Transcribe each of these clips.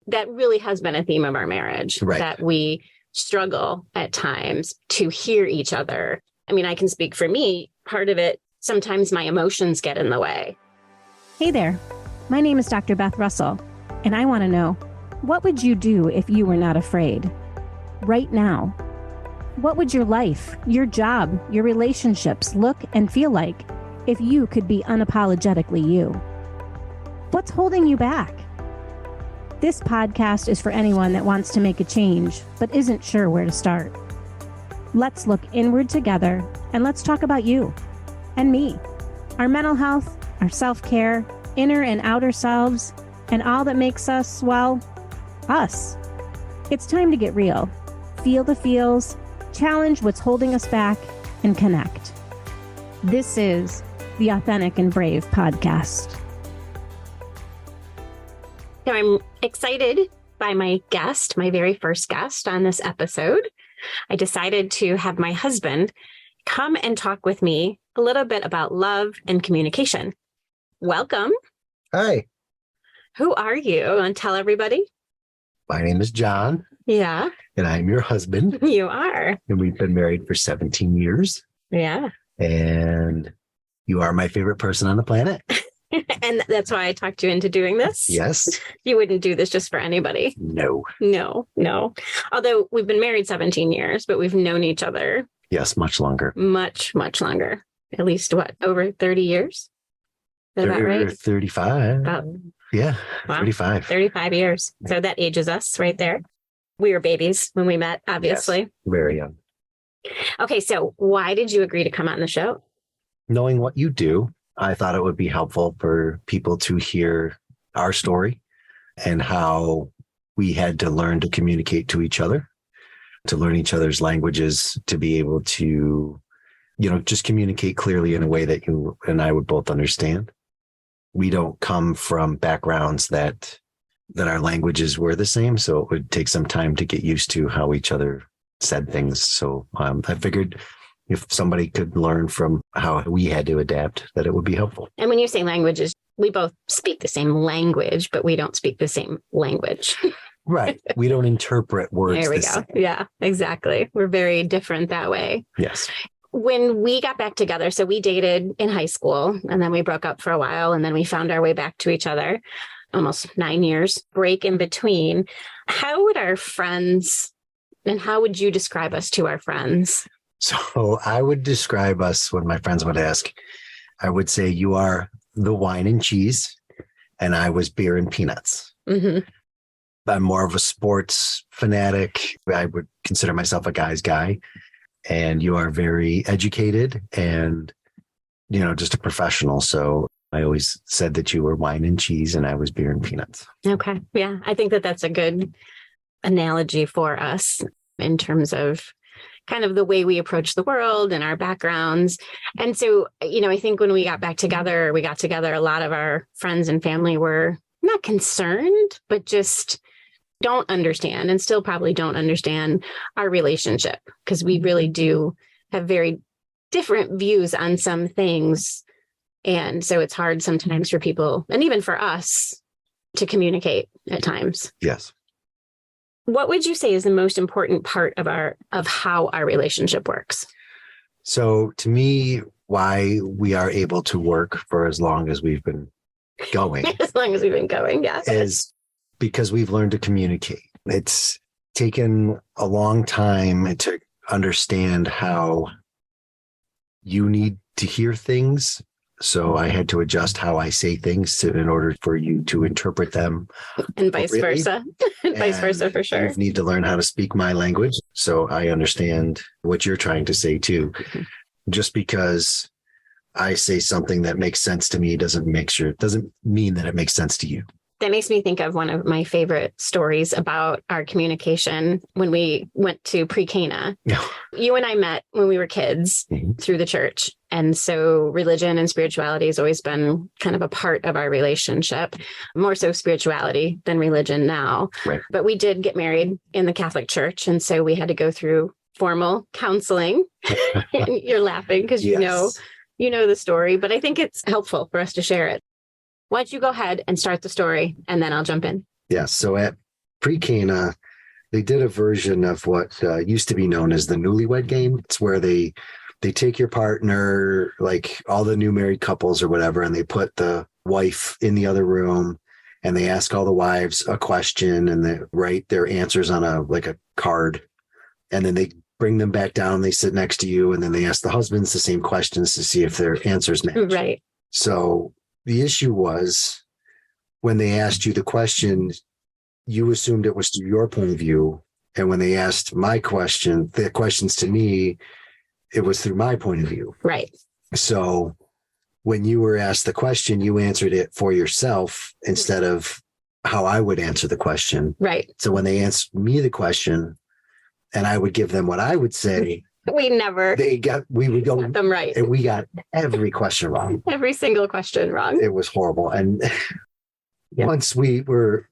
that really has been a theme of our marriage, Right. that we struggle at times to hear each other. I mean, I can speak for me. Part of it, sometimes my emotions get in the way. Hey there, my name is Dr. Beth Russell, and I want to know, what would you do if you were not afraid? Right now, what would your life, your job, your relationships look and feel like if you could be unapologetically you? What's holding you back? This podcast is for anyone that wants to make a change, but isn't sure where to start. Let's look inward together, and let's talk about you and me, our mental health, our self-care, inner and outer selves, and all that makes us, well, us. It's time to get real, feel the feels, challenge what's holding us back, and connect. This is the Authentic and Brave podcast. So I'm excited by my guest, my very first guest on this episode. I decided to have my husband come and talk with me a little bit about love and communication. Welcome. Hi, Who are you? And tell everybody. my name is John, Yeah, and I'm your husband, you are. and we've been married for 17 years, Yeah. and you are my favorite person on the planet. And that's why I talked you into doing this. Yes. You wouldn't do this just for anybody. No. No. Although we've been married 17 years, but we've known each other Yes, much longer. much, much longer. At least over 30 years? Is that about right? 35. About Yeah, Wow. 35. 35 years. So that ages us right there. We were babies when we met, obviously. Yes, very young. Okay, so why did you agree to come on the show? Knowing what you do, I thought it would be helpful for people to hear our story and how we had to learn to communicate to each other, to learn each other's languages, to be able to, just communicate clearly in a way that you and I would both understand. We don't come from backgrounds that our languages were the same, so it would take some time to get used to how each other said things. So I figured if somebody could learn from how we had to adapt, that it would be helpful. And when you say languages, we both speak the same language, but we don't speak the same language. Right. We don't interpret words. There we the go. same. Yeah, exactly. We're very different that way. Yes. When we got back together, so we dated in high school and then we broke up for a while and then we found our way back to each other, almost 9 years break in between. How would our friends and how would you describe us to our friends? So I would describe us when my friends would ask, I would say you are the wine and cheese and I was beer and peanuts. Mm-hmm. I'm more of a sports fanatic. I would consider myself a guy's guy. And you are very educated and, just a professional. So I always said that you were wine and cheese and I was beer and peanuts. Okay. Yeah, I think that that's a good analogy for us in terms of kind of the way we approach the world and our backgrounds. And so, I think when we got together, a lot of our friends and family were not concerned, but just don't understand and still probably don't understand our relationship because we really do have very different views on some things. And so it's hard sometimes for people and even for us to communicate at times. Yes. What would you say is the most important part of how our relationship works? So to me, why we are able to work for as long as we've been going As long as we've been going, yes. is because we've learned to communicate. It's taken a long time to understand how you need to hear things. So I had to adjust how I say things in order for you to interpret them. And vice appropriately. versa. Vice versa for sure. You need to learn how to speak my language so I understand what you're trying to say too. Just because I say something that makes sense to me doesn't mean that it makes sense to you. That makes me think of one of my favorite stories about our communication when we went to pre-Cana. Yeah. You and I met when we were kids through the church. And so religion and spirituality has always been kind of a part of our relationship, more so spirituality than religion now. Right. But we did get married in the Catholic Church. And so we had to go through formal counseling. And you're laughing because you know the story, but I think it's helpful for us to share it. Why don't you go ahead and start the story and then I'll jump in. Yes. So at Pre-Cana, they did a version of what used to be known as the Newlywed Game. It's where they take your partner, like all the new married couples or whatever, and they put the wife in the other room, and they ask all the wives a question, and they write their answers on a card, and then they bring them back down. They sit next to you, and then they ask the husbands the same questions to see if their answers match. Right. So the issue was when they asked you the question, you assumed it was through your point of view. And when they asked the questions to me, it was through my point of view. Right. So when you were asked the question, you answered it for yourself instead of how I would answer the question. Right. So when they asked me the question and I would give them what I would say, we would go got them right. And we got every question wrong. Every single question wrong. It was horrible. And once we were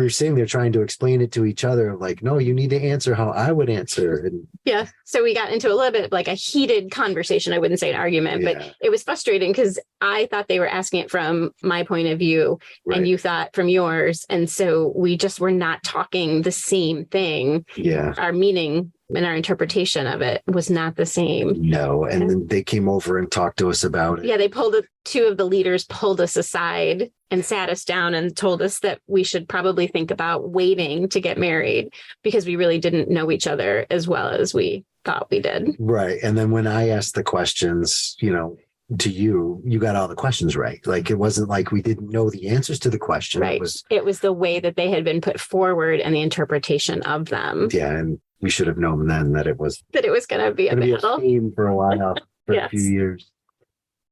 sitting there trying to explain it to each other, like, no, you need to answer how I would answer. And yeah. So we got into a little bit of like a heated conversation. I wouldn't say an argument, but it was frustrating because I thought they were asking it from my point of view and you thought from yours. And so we just were not talking the same thing. Yeah. Our meaning and our interpretation of it was not the same. No. And then they came over and talked to us about it. Yeah. Two of the leaders pulled us aside and sat us down and told us that we should probably think about waiting to get married because we really didn't know each other as well as we thought we did. Right. And then when I asked the questions, to you got all the questions right. Like, it wasn't like we didn't know the answers to the question. Right. It was the way that they had been put forward and the interpretation of them. Yeah. And we should have known then that it was going to be a battle. Theme for a while, for a few years.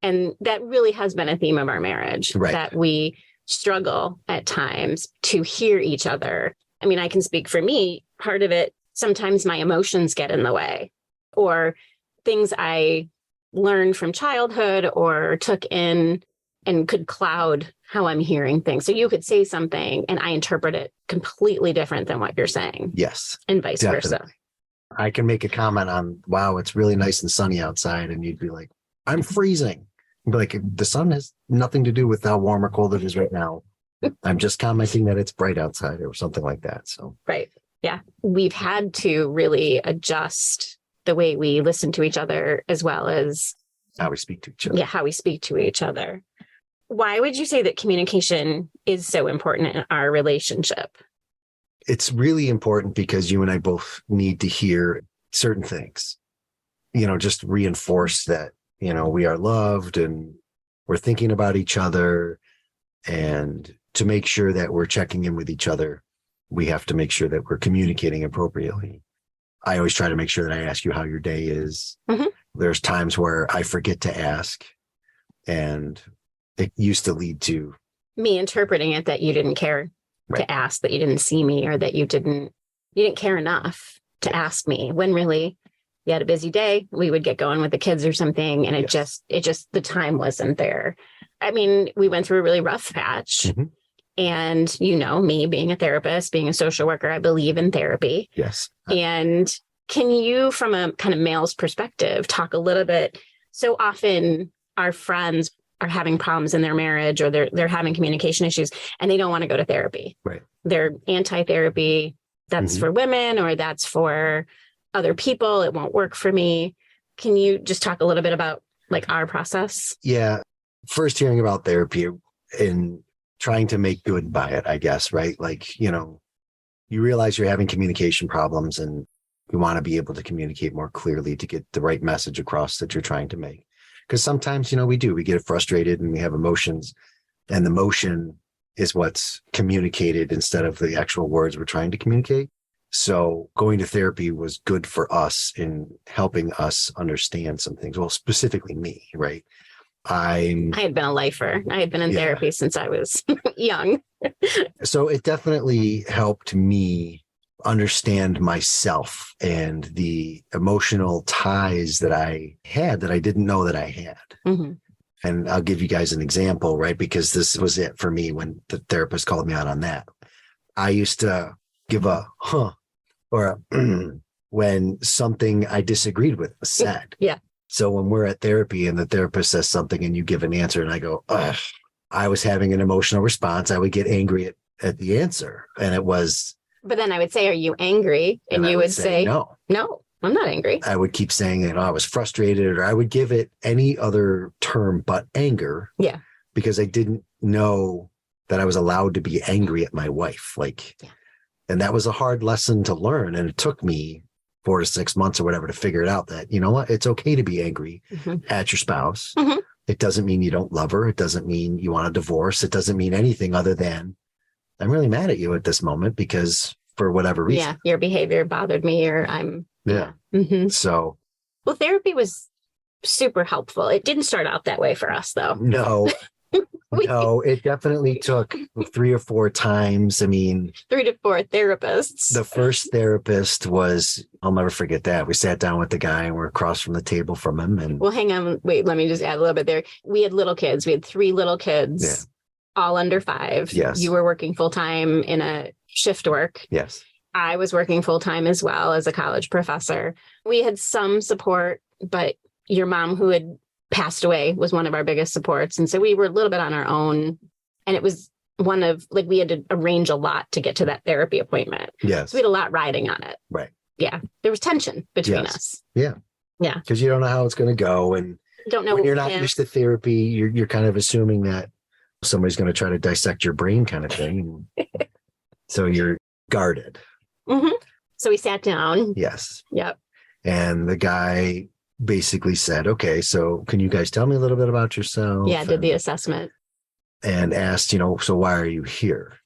And that really has been a theme of our marriage, that we struggle at times to hear each other. I mean, I can speak for me. Part of it, sometimes my emotions get in the way, or things I learned from childhood or took in and could cloud how I'm hearing things. So you could say something and I interpret it completely different than what you're saying. Yes. And vice versa. I can make a comment on, wow, it's really nice and sunny outside. And you'd be like, I'm freezing. I'd be like, the sun has nothing to do with how warm or cold it is right now. I'm just commenting that it's bright outside or something like that. So, right. Yeah. We've had to really adjust the way we listen to each other as well as how we speak to each other. Yeah. How we speak to each other. Why would you say that communication is so important in our relationship? It's really important because you and I both need to hear certain things, just reinforce that, we are loved and we're thinking about each other. And to make sure that we're checking in with each other, we have to make sure that we're communicating appropriately. I always try to make sure that I ask you how your day is. Mm-hmm. There's times where I forget to ask, and it used to lead to me interpreting it that you didn't care to ask, that you didn't see me, or that you didn't care enough to ask me, when really you had a busy day. We would get going with the kids or something. And it just, the time wasn't there. I mean, we went through a really rough patch. Mm-hmm. And, me being a therapist, being a social worker, I believe in therapy. Yes. And can you, from a kind of male's perspective, talk a little bit? So often our friends are having problems in their marriage, or they're having communication issues, and they don't want to go to therapy. Right. They're anti-therapy. That's for women, or that's for other people. It won't work for me. Can you just talk a little bit about our process? Yeah. First, hearing about therapy and trying to make good by it, I guess, right? You realize you're having communication problems and you want to be able to communicate more clearly to get the right message across that you're trying to make. Because sometimes, we get frustrated and we have emotions, and the emotion is what's communicated instead of the actual words we're trying to communicate. So going to therapy was good for us in helping us understand some things. Well, specifically me, right? I had been a lifer. I had been in therapy since I was young. So it definitely helped me understand myself and the emotional ties that I had that I didn't know that I had. Mm-hmm. And I'll give you guys an example, right? Because this was it for me when the therapist called me out on that. I used to give a or a when something I disagreed with was said. Yeah. So when we're at therapy and the therapist says something and you give an answer and I go, ugh, I was having an emotional response. I would get angry at at the answer. And it was, But then I would say, are you angry? And I you would say, no. no, I'm not angry. I would keep saying that I was frustrated, or I would give it any other term but anger. Yeah. Because I didn't know that I was allowed to be angry at my wife. And that was a hard lesson to learn. And it took me 4 to 6 months or whatever to figure it out that, you know what, it's okay to be angry at your spouse. It doesn't mean you don't love her. It doesn't mean you want a divorce. It doesn't mean anything other than I'm really mad at you at this moment because for whatever reason. Yeah. Your behavior bothered me or I'm. Yeah. So. Well, therapy was super helpful. It didn't start out that way for us though. No. No, it definitely took 3 or 4 times. I mean, 3 to 4 therapists. The first therapist was, I'll never forget that. We sat down with the guy and we're across from the table from him. And well, hang on. Wait, let me just add a little bit there. We had little kids. We had 3 little kids, all under 5. Yes. You were working full time in a shift work. Yes. I was working full time as well as a college professor. We had some support, but your mom, who had passed away, was one of our biggest supports. And so we were a little bit on our own. And it was one of, we had to arrange a lot to get to that therapy appointment. Yes. So we had a lot riding on it. Right. Yeah. There was tension between us. Yeah. Yeah. Because you don't know how it's going to go. And don't know when you're not used to therapy, you're kind of assuming that somebody's going to try to dissect your brain kind of thing. So you're guarded. So we sat down. Yes. Yep. And the guy basically said, okay, so can you guys tell me a little bit about yourself? Yeah, did the assessment. And asked, so why are you here?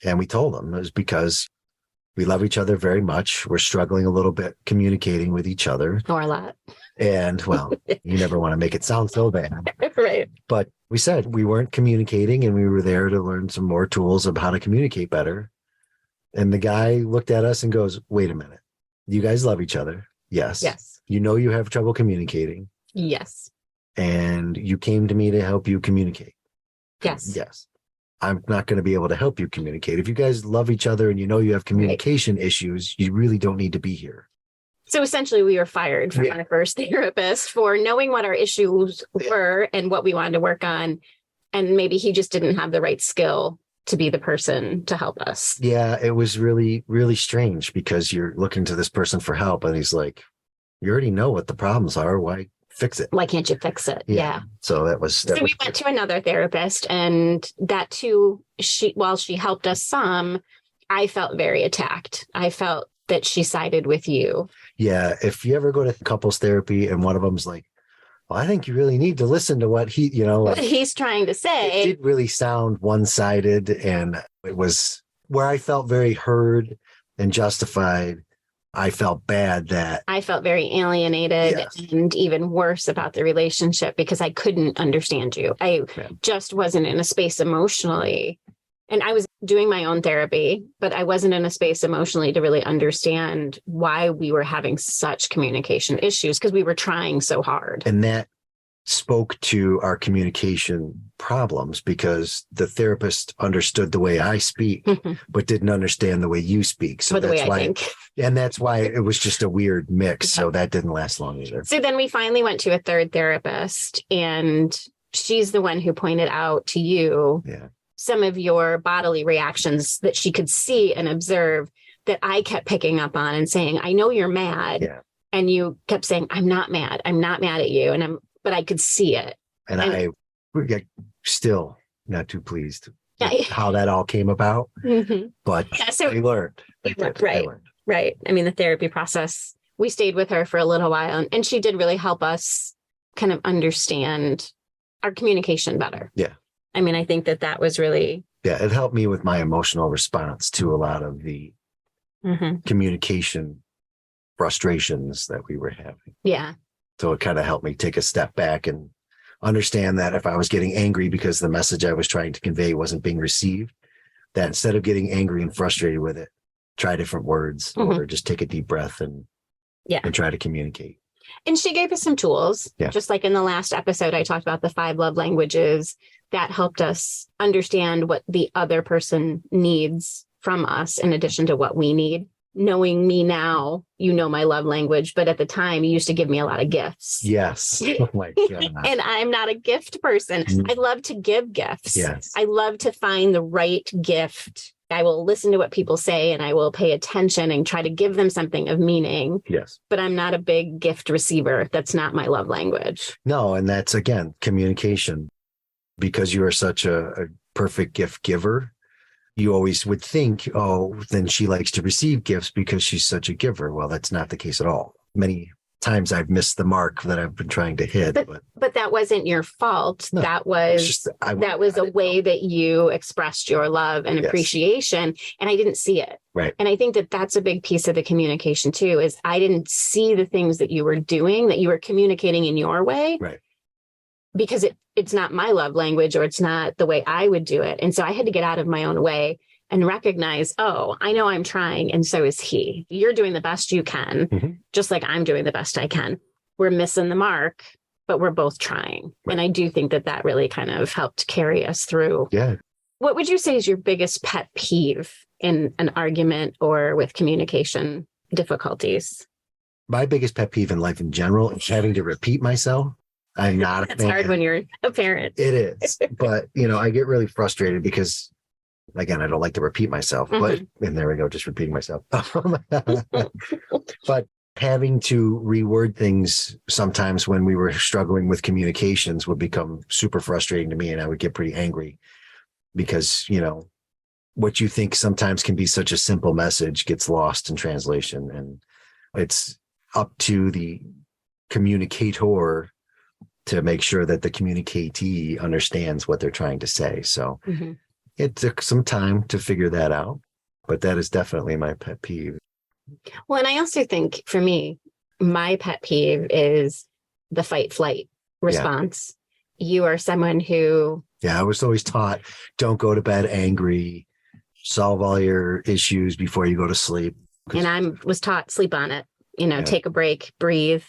And we told him it was because we love each other very much. We're struggling a little bit communicating with each other. Or a lot. And well, you never want to make it sound so bad. Right. But we said we weren't communicating and we were there to learn some more tools of how to communicate better. And the guy looked at us and goes, wait a minute. You guys love each other. Yes. Yes. You have trouble communicating. Yes. And you came to me to help you communicate. Yes. Yes. I'm not going to be able to help you communicate. If you guys love each other and you have communication issues, you really don't need to be here. So essentially we were fired from our first therapist for knowing what our issues were and what we wanted to work on. And maybe he just didn't have the right skill to be the person to help us. Yeah, it was really, really strange because you're looking to this person for help and he's like, you already know what the problems are. Why fix it? Why can't you fix it? Yeah. So we went to another therapist, and that too, while she helped us some, I felt very attacked. I felt that she sided with you. Yeah. If you ever go to couples therapy and one of them's like, well, I think you really need to listen to what what he's trying to say. It did really sound one-sided, and it was where I felt very heard and justified. I felt bad that I felt very alienated and even worse about the relationship because I couldn't understand you. I just wasn't in a space emotionally. And I was doing my own therapy, but I wasn't in a space emotionally to really understand why we were having such communication issues because we were trying so hard. And that spoke to our communication problems because the therapist understood the way I speak, but didn't understand the way you speak. So that's why I think. And that's why it was just a weird mix. So that didn't last long either. So then we finally went to a third therapist, and she's the one who pointed out to you some of your bodily reactions that she could see and observe that I kept picking up on and saying, I know you're mad. Yeah. And you kept saying, I'm not mad. I'm not mad at you. But I could see it. And I still not too pleased with how that all came about. But I learned. Right. I mean, the therapy process, we stayed with her for a little while, and she did really help us kind of understand our communication better. Yeah. I mean, I think that was really. Yeah, it helped me with my emotional response to a lot of the communication frustrations that we were having. Yeah. So it kind of helped me take a step back and understand that if I was getting angry because the message I was trying to convey wasn't being received, that instead of getting angry and frustrated with it, try different words or just take a deep breath and try to communicate. And she gave us some tools, just like in the last episode, I talked about the 5 love languages that helped us understand what the other person needs from us in addition to what we need. knowing me now, you know my love language, but at the time you used to give me a lot of gifts. Yes. Oh my God. And I'm not a gift person. Mm. I love to give gifts. Yes. I love to find the right gift. I will listen to what people say and I will pay attention and try to give them something of meaning, Yes. but I'm not a big gift receiver. That's not my love language. No, and that's again, communication. Because you are such a perfect gift giver, you always would think, oh, then she likes to receive gifts because she's such a giver. Well, that's not the case at all. Many times I've missed the mark that I've been trying to hit. But that wasn't your fault. No, that was a way that you expressed your love and appreciation, and I didn't see it. Right. And I think that that's a big piece of the communication too, is I didn't see the things that you were doing, that you were communicating in your way. Right. Because it's not my love language, or it's not the way I would do it. And so I had to get out of my own way and recognize, oh, I know I'm trying. And so is he. You're doing the best you can, just like I'm doing the best I can. We're missing the mark, but we're both trying. Right. And I do think that that really kind of helped carry us through. Yeah. What would you say is your biggest pet peeve in an argument or with communication difficulties? My biggest pet peeve in life in general is having to repeat myself. I'm not a fan. It's hard when you're a parent. It is. But, I get really frustrated because, again, I don't like to repeat myself. But, and there we go, just repeating myself. But having to reword things sometimes when we were struggling with communications would become super frustrating to me. And I would get pretty angry because, what you think sometimes can be such a simple message gets lost in translation. And it's up to the communicator to make sure that the communicatee understands what they're trying to say. So it took some time to figure that out, but that is definitely my pet peeve. Well, and I also think for me, my pet peeve is the fight flight response. Yeah. You are someone who... Yeah, I was always taught, don't go to bed angry, solve all your issues before you go to sleep. And I was taught, sleep on it, take a break, breathe,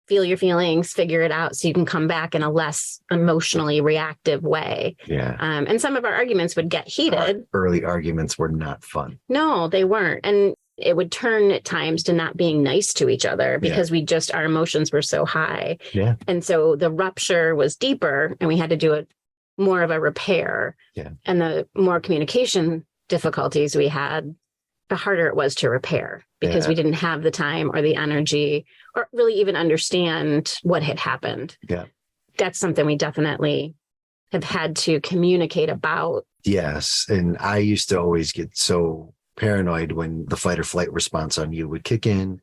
feel your feelings, figure it out so you can come back in a less emotionally reactive way. Yeah. And some of our arguments would get heated. Our early arguments were not fun. No, they weren't. And it would turn at times to not being nice to each other because our emotions were so high. Yeah. And so the rupture was deeper and we had to do more of a repair. Yeah. And the more communication difficulties we had, the harder it was to repair because we didn't have the time or the energy or really even understand what had happened. Yeah. That's something we definitely have had to communicate about. Yes. And I used to always get so paranoid when the fight or flight response on you would kick in,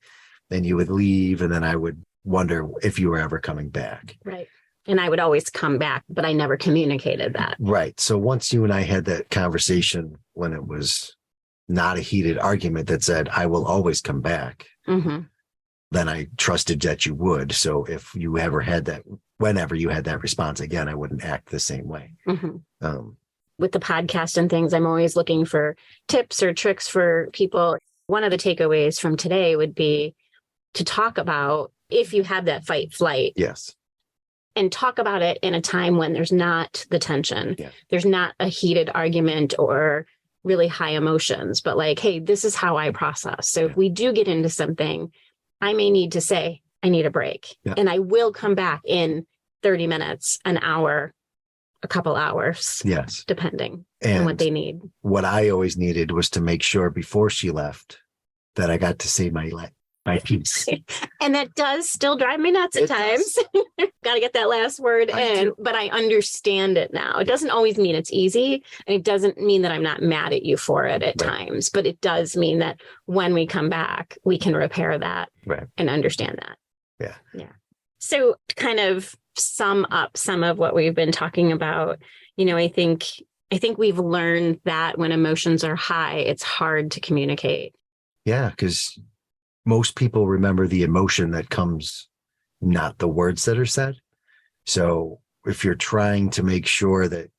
then you would leave, and then I would wonder if you were ever coming back. Right. And I would always come back, but I never communicated that. Right. So once you and I had that conversation when it was not a heated argument that said, I will always come back, then I trusted that you would. So if you ever had that, whenever you had that response again, I wouldn't act the same way. With the podcast and things, I'm always looking for tips or tricks for people. One of the takeaways from today would be to talk about if you have that fight flight. Yes. And talk about it in a time when there's not the tension. Yeah. There's not a heated argument or really high emotions, but like, hey, this is how I process. So if we do get into something, I may need to say, I need a break. Yeah. And I will come back in 30 minutes, an hour, a couple hours. Yes. Depending on what they need. What I always needed was to make sure before she left that I got to say my piece. And that does still drive me nuts at times. Got to get that last word in, but I understand it now. It doesn't always mean it's easy. And it doesn't mean that I'm not mad at you for it at times, but it does mean that when we come back, we can repair that and understand that. Yeah. Yeah. So to kind of sum up some of what we've been talking about, I think we've learned that when emotions are high, it's hard to communicate. Yeah, because most people remember the emotion that comes, not the words that are said. So if you're trying to make sure that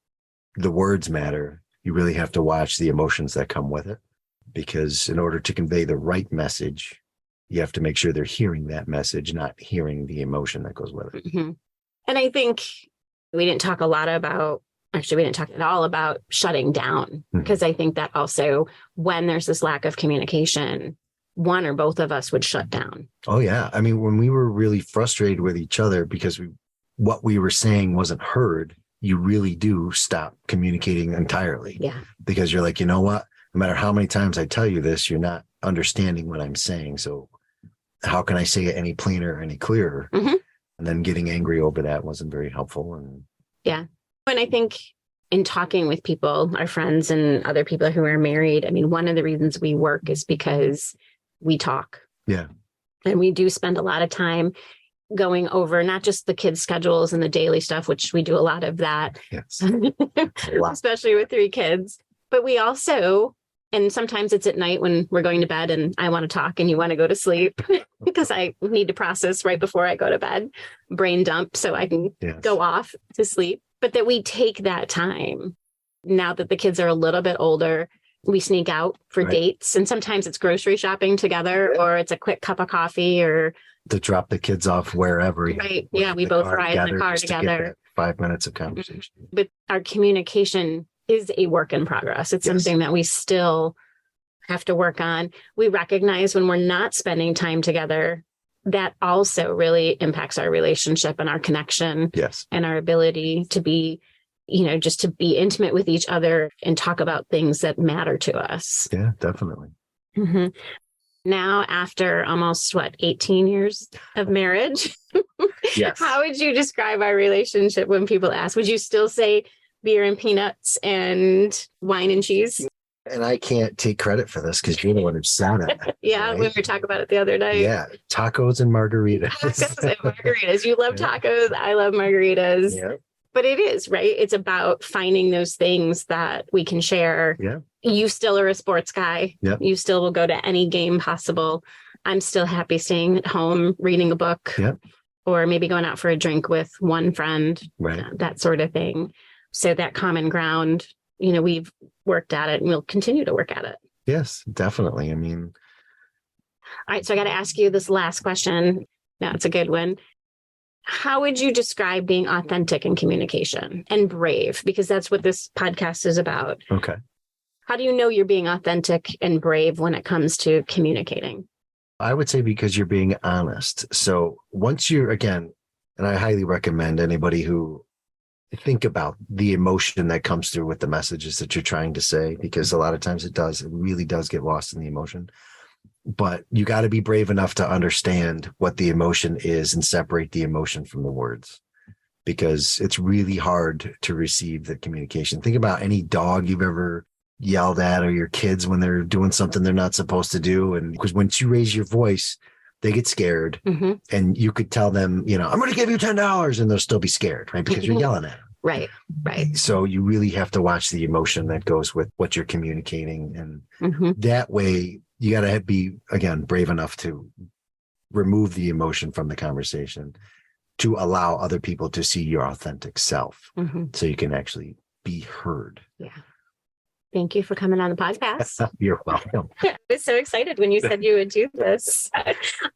the words matter, you really have to watch the emotions that come with it. Because in order to convey the right message, you have to make sure they're hearing that message, not hearing the emotion that goes with it. Mm-hmm. And I think we didn't talk at all about shutting down, because I think that also when there's this lack of communication, one or both of us would shut down. Oh, yeah. I mean, when we were really frustrated with each other because what we were saying wasn't heard, you really do stop communicating entirely. Yeah. Because you're like, you know what? No matter how many times I tell you this, you're not understanding what I'm saying. So how can I say it any plainer, any clearer? Mm-hmm. And then getting angry over that wasn't very helpful. And yeah. And I think in talking with people, our friends and other people who are married, I mean, one of the reasons we work is because we talk. Yeah. And we do spend a lot of time going over not just the kids' schedules and the daily stuff, which we do a lot of that, yes, especially with 3 kids. But we also, and sometimes it's at night when we're going to bed and I want to talk and you want to go to sleep because I need to process right before I go to bed, brain dump so I can go off to sleep. But that we take that time now that the kids are a little bit older. We sneak out for dates, and sometimes it's grocery shopping together or it's a quick cup of coffee or to drop the kids off wherever. Right. Yeah. We both ride in the car together. 5 minutes of conversation. But our communication is a work in progress. It's something that we still have to work on. We recognize when we're not spending time together, that also really impacts our relationship and our connection. Yes. And our ability to be, just to be intimate with each other and talk about things that matter to us. Yeah, definitely. Mm-hmm. Now, after almost 18 years of marriage, yes. How would you describe our relationship when people ask? Would you still say beer and peanuts and wine and cheese? And I can't take credit for this because you're the one who said it. Yeah, right? when we were talking about it the other night. Yeah, tacos and margaritas. Tacos and margaritas. You love tacos. I love margaritas. Yeah. But it is, right? It's about finding those things that we can share. Yeah. You still are a sports guy. Yep. You still will go to any game possible. I'm still happy staying at home, reading a book, or maybe going out for a drink with one friend, that sort of thing. So that common ground, we've worked at it and we'll continue to work at it. Yes, definitely. I mean. All right. So I got to ask you this last question. Now it's a good one. How would you describe being authentic in communication and brave? Because that's what this podcast is about. Okay. How do you know you're being authentic and brave when it comes to communicating? I would say because you're being honest. So once you're, again, and I highly recommend anybody who think about the emotion that comes through with the messages that you're trying to say, because a lot of times it really does get lost in the emotion. But you got to be brave enough to understand what the emotion is and separate the emotion from the words, because it's really hard to receive the communication. Think about any dog you've ever yelled at, or your kids when they're doing something they're not supposed to do. And because once you raise your voice, they get scared, and you could tell them, I'm going to give you $10 and they'll still be scared, right? Because you're yelling at them. Right. So you really have to watch the emotion that goes with what you're communicating. And that way you got to be, again, brave enough to remove the emotion from the conversation to allow other people to see your authentic self so you can actually be heard. Yeah. Thank you for coming on the podcast. You're welcome. I was so excited when you said you would do this.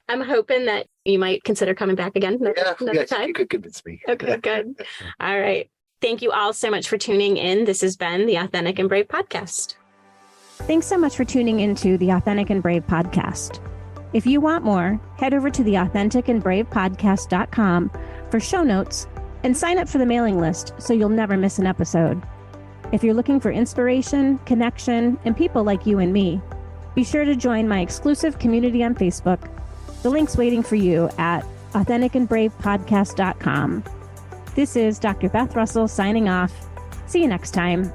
I'm hoping that you might consider coming back again another time. You could convince me. Okay, good. All right. Thank you all so much for tuning in. This has been the Authentic and Brave Podcast. Thanks so much for tuning into the Authentic and Brave Podcast. If you want more, head over to the authenticandbravepodcast.com for show notes and sign up for the mailing list so you'll never miss an episode. If you're looking for inspiration, connection, and people like you and me, be sure to join my exclusive community on Facebook. The link's waiting for you at authenticandbravepodcast.com. This is Dr. Beth Russell signing off. See you next time.